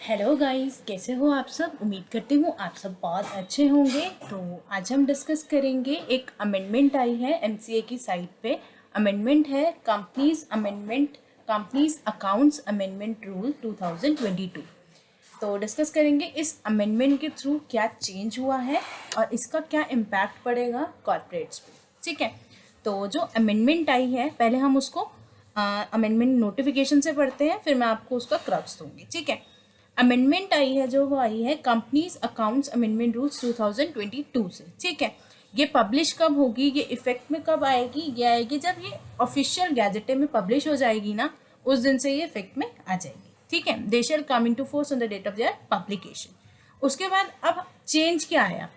Hello guys, कैसे हो आप सब। उम्मीद करती हूँ आप सब बहुत अच्छे होंगे। तो आज हम डिस्कस करेंगे, एक अमेंडमेंट आई है एमसीए की साइट पे। अमेंडमेंट है कंपनीज अकाउंट्स अमेंडमेंट रूल 2022। तो डिस्कस करेंगे इस अमेंडमेंट के थ्रू क्या चेंज हुआ है और इसका क्या इम्पैक्ट पड़ेगा कॉर्पोरेट्स पे। ठीक है, तो जो अमेंडमेंट आई है पहले हम उसको अमेंडमेंट नोटिफिकेशन से पढ़ते हैं, फिर मैं आपको उसका क्रक्स दूंगी। ठीक है, अमेंडमेंट आई है जो वो आई है कंपनीज अकाउंट्स अमेंडमेंट रूल्स 2022 से। ठीक है, ये पब्लिश कब होगी, ये इफेक्ट में कब आएगी, ये आएगी जब ये ऑफिशियल गैजेटे में पब्लिश हो जाएगी ना, उस दिन से ये इफेक्ट में आ जाएगी। ठीक है, they shall come into force on the date of their publication. उसके बाद अब चेंज क्या आया।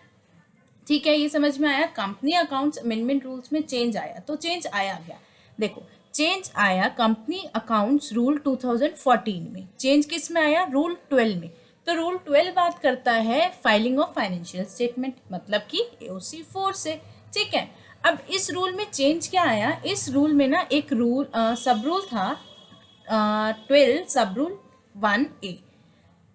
ठीक है, ये समझ में आया, कंपनी अकाउंट्स अमेंडमेंट रूल्स में चेंज आया। तो चेंज आया क्या, देखो चेंज आया कंपनी अकाउंट्स रूल 2014 में। चेंज किस में आया, रूल 12 में। तो रूल 12 बात करता है फाइलिंग ऑफ फाइनेंशियल स्टेटमेंट, मतलब कि एओसी 4 से। ठीक है, अब इस रूल में चेंज क्या आया, इस रूल में ना एक रूल सब रूल था 12 सब रूल 1A।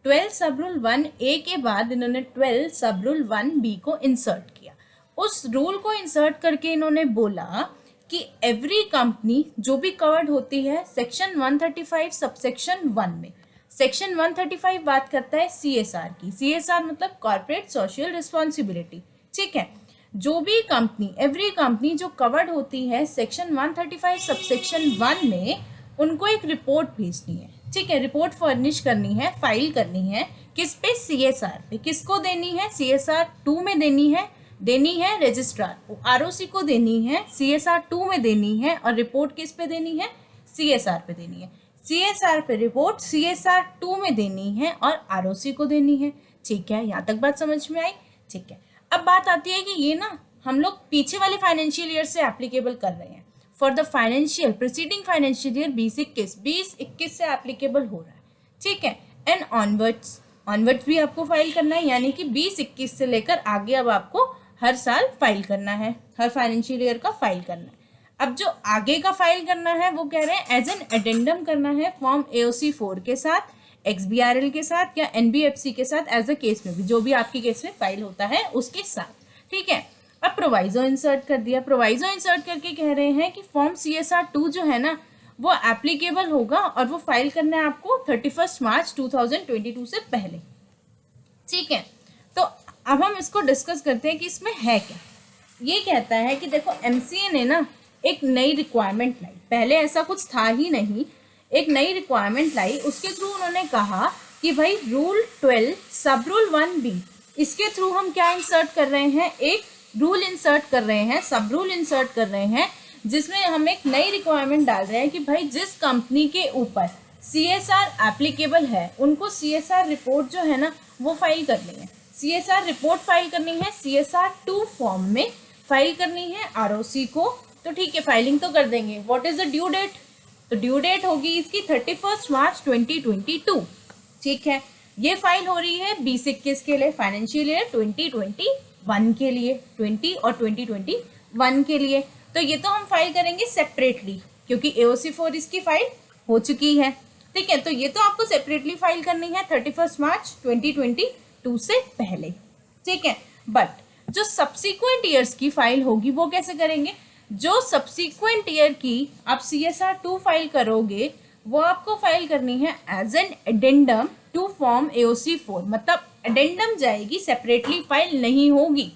12 सब रूल 1A के बाद इन्होंने 12 सब रूल 1B को इंसर्ट किया। उस रूल को इंसर्ट करके इन्होंने बोला कि एवरी कंपनी जो भी कवर्ड होती है सेक्शन 135 सबसेक्शन 1 में। सेक्शन 135 बात करता है सीएसआर की। सीएसआर मतलब कॉर्पोरेट सोशल रिस्पॉन्सिबिलिटी। ठीक है, जो भी कंपनी, एवरी कंपनी जो कवर्ड होती है सेक्शन 135 सबसेक्शन 1 में, उनको एक रिपोर्ट भेजनी है। ठीक है, रिपोर्ट फर्निश करनी है, फाइल करनी है, किस पे, सीएसआर पे। किसको देनी है, सीएसआर 2 में देनी है रजिस्ट्रार को। आरओसी को देनी है, सीएसआर 2 में देनी है, और रिपोर्ट किस पे देनी है, सीएसआर पे देनी है। सीएसआर पे रिपोर्ट सीएसआर 2 में देनी है और आरओसी को देनी है। ठीक है, यहाँ तक बात समझ में आई। ठीक है, अब बात आती है कि ये ना हम लोग पीछे वाले फाइनेंशियल ईयर से एप्लीकेबल कर रहे हैं। For the financial preceding financial year 2021 से एप्लीकेबल हो रहा है। ठीक है, एंड ऑनवर्ड्स भी आपको फाइल करना है, यानी कि 2021 से लेकर आगे अब आपको हर साल फाइल करना है, हर फाइनेंशियल ईयर का फाइल करना है। अब जो आगे का फाइल करना है वो कह रहे हैं एज एन एडेंडम करना है फॉर्म एओसी 4 के साथ, एक्सबीआरएल के साथ या एनबीएफसी के साथ, एज अ केस में भी, जो भी आपके केस में फाइल होता है उसके साथ। ठीक है, अब प्रोवाइजो इंसर्ट कर दिया। प्रोवाइजो इंसर्ट करके कह रहे हैं कि फॉर्म सीएसआर 2 जो है ना वो एप्लीकेबल होगा और वो फाइल करना है आपको 31 मार्च 2022 से पहले। ठीक है, तो अब हम इसको डिस्कस करते हैं कि इसमें है क्या। ये कहता है कि देखो एमसीए ने ना एक नई रिक्वायरमेंट लाई, पहले ऐसा कुछ था ही नहीं, एक नई रिक्वायरमेंट लाई। उसके थ्रू उन्होंने कहा कि भाई रूल 12 सब रूल 1B, इसके थ्रू हम क्या इंसर्ट कर रहे हैं, एक रूल इंसर्ट कर रहे हैं, सब रूल इंसर्ट कर रहे हैं, जिसमें हम एक नई रिक्वायरमेंट डाल रहे हैं कि भाई जिस कंपनी के ऊपर सीएसआर एप्लीकेबल है उनको सीएसआर रिपोर्ट जो है ना वो फाइल करनी है। सीएसआर रिपोर्ट फाइल करनी है, सीएसआर 2 फॉर्म में फाइल करनी है आरओसी को। तो ठीक है, फाइलिंग तो कर देंगे। What is the due date, तो ड्यू डेट होगी इसकी 31 मार्च 2022। ठीक है, ये फाइल हो रही है 2021 के लिए, फाइनेंशियल ईयर 2021 के लिए, 20 और 2021 के लिए। तो ये तो हम फाइल करेंगे सेपरेटली क्योंकि एओसी 4 इसकी फाइल हो चुकी है। ठीक है, तो ये तो आपको सेपरेटली फाइल करनी है 31 मार्च 2022 से पहले। ठीक है, बट जो सब्सिक्वेंट ईयर्स की फाइल होगी वो कैसे करेंगे, जो सब्सिक्वेंट ईयर की आप सीएसआर 2 फाइल करोगे वो आपको फाइल करनी है as an addendum to form AOC 4। मतलब एडेंडम जाएगी, सेपरेटली फाइल नहीं होगी,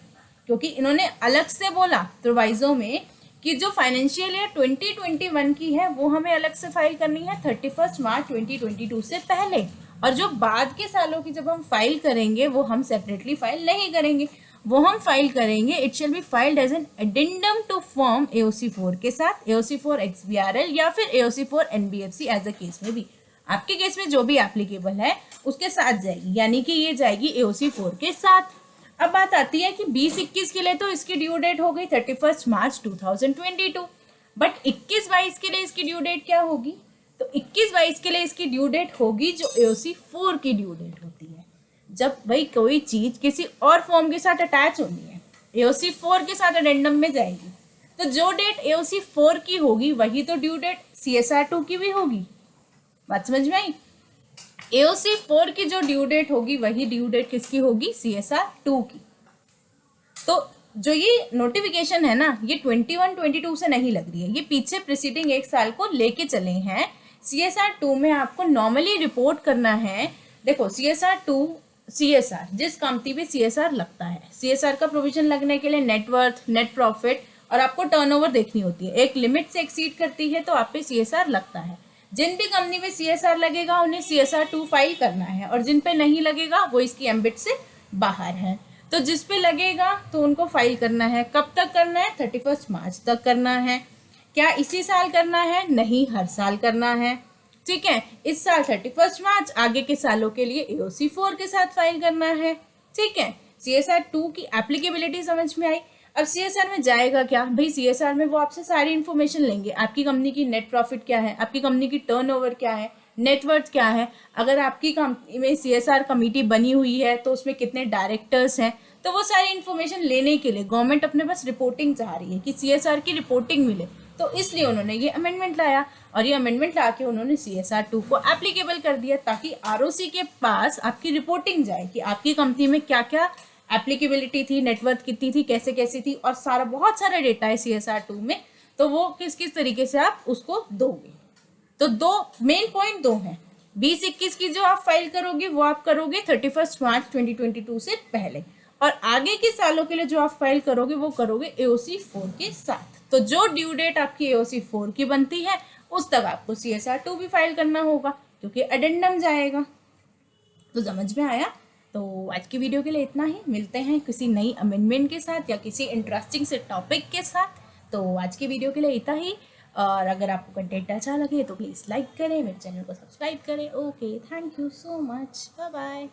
क्योंकि इन्होंने अलग से बोला प्रोवाइजो में कि जो फाइनेंशियल ईयर 2021 की है वो हमें अलग से फाइल करनी है 31 मार्च 2022 से पहले, और जो बाद के सालों की जब हम फाइल करेंगे वो हम सेपरेटली फाइल नहीं करेंगे, वो हम फाइल करेंगे it shall be filed as an addendum to form AOC 4 के साथ, एओसी 4 एक्सबीआरएल या फिर AOC 4 NBFC, as a case में भी, आपके केस में जो भी एप्लीकेबल है उसके साथ जाएगी, यानी कि ये जाएगी एओसी 4 के साथ। अब बात आती है कि 2021 के लिए तो इसकी ड्यू डेट हो गई 31 मार्च 2022, बट 21-22 के लिए इसकी ड्यू डेट क्या होगी, तो 21-22 के लिए इसकी ड्यू डेट होगी जो एओसी 4 की ड्यू डेट होती है। जब भाई कोई चीज किसी और फॉर्म के साथ अटैच होनी है, एओसी 4 के साथ अडेंडम में जाएगी, तो जो डेट एओसी 4 की होगी वही तो ड्यू डेट सीएसआर 2 की भी होगी। बात समझ में आई। AOC 4 की जो ड्यू डेट होगी वही ड्यू डेट किसकी होगी, CSR 2 की। तो जो ये नोटिफिकेशन है ना, ये 21-22 से नहीं लग रही है, ये पीछे प्रीसीडिंग एक साल को लेके चले हैं। CSR 2 में आपको नॉर्मली रिपोर्ट करना है। देखो CSR 2, CSR जिस कंपनी पे CSR लगता है, CSR का प्रोविजन लगने के लिए नेटवर्थ, नेट प्रॉफिट और आपको टर्नओवर देखनी होती है। एक लिमिट से एक्सीड करती है तो आप पे CSR लगता है। जिन भी कंपनी पे CSR लगेगा उन्हें CSR 2 फाइल करना है, और जिन पे नहीं लगेगा वो इसकी एम्बिट से बाहर है। तो जिस पे लगेगा तो उनको फाइल करना है। कब तक करना है, 31 मार्च तक करना है। क्या इसी साल करना है, नहीं, हर साल करना है। ठीक है, इस साल 31 मार्च, आगे के सालों के लिए AOC 4 के साथ फाइल करना है। ठीक है, CSR 2 की एप्लीकेबिलिटी समझ में आई। अब CSR में जाएगा क्या भाई, CSR में वो आपसे सारी इन्फॉर्मेशन लेंगे। आपकी कंपनी की नेट प्रॉफिट क्या है, आपकी कंपनी की टर्नओवर क्या है, नेटवर्थ क्या है, अगर आपकी कंपनी में CSR कमेटी बनी हुई है तो उसमें कितने डायरेक्टर्स हैं। तो वो सारी इन्फॉर्मेशन लेने के लिए गवर्नमेंट अपने पास रिपोर्टिंग चाह रही है कि CSR की रिपोर्टिंग मिले, तो इसलिए उन्होंने ये अमेंडमेंट लाया, और ये अमेंडमेंट ला के उन्होंने CSR 2 को एप्लीकेबल कर दिया, ताकि ROC के पास आपकी रिपोर्टिंग जाए कि आपकी कंपनी में क्या क्या एप्लीकेबिलिटी थी, नेटवर्थ कितनी थी, कैसे कैसी थी, और सारा बहुत सारा डेटा है CSR 2 में। तो वो किस किस तरीके से आप उसको दोगे। तो दो मेन पॉइंट दो हैं। 2021 की जो आप फाइल करोगे वो आप करोगे 31 मार्च 2022 से पहले, और आगे के सालों के लिए जो आप फाइल करोगे वो करोगे AOC 4 के साथ। तो जो ड्यू डेट आपकी AOC 4 की बनती है उस तक आपको CSR 2 भी फाइल करना होगा, क्योंकि एडेंडम जाएगा। तो समझ में आया। तो आज की वीडियो के लिए इतना ही, मिलते हैं किसी नई अमेंडमेंट के साथ या किसी इंटरेस्टिंग से टॉपिक के साथ। तो आज की वीडियो के लिए इतना ही, और अगर आपको कंटेंट अच्छा लगे तो प्लीज़ लाइक करें, मेरे चैनल को सब्सक्राइब करें। Okay, thank you so much, bye bye.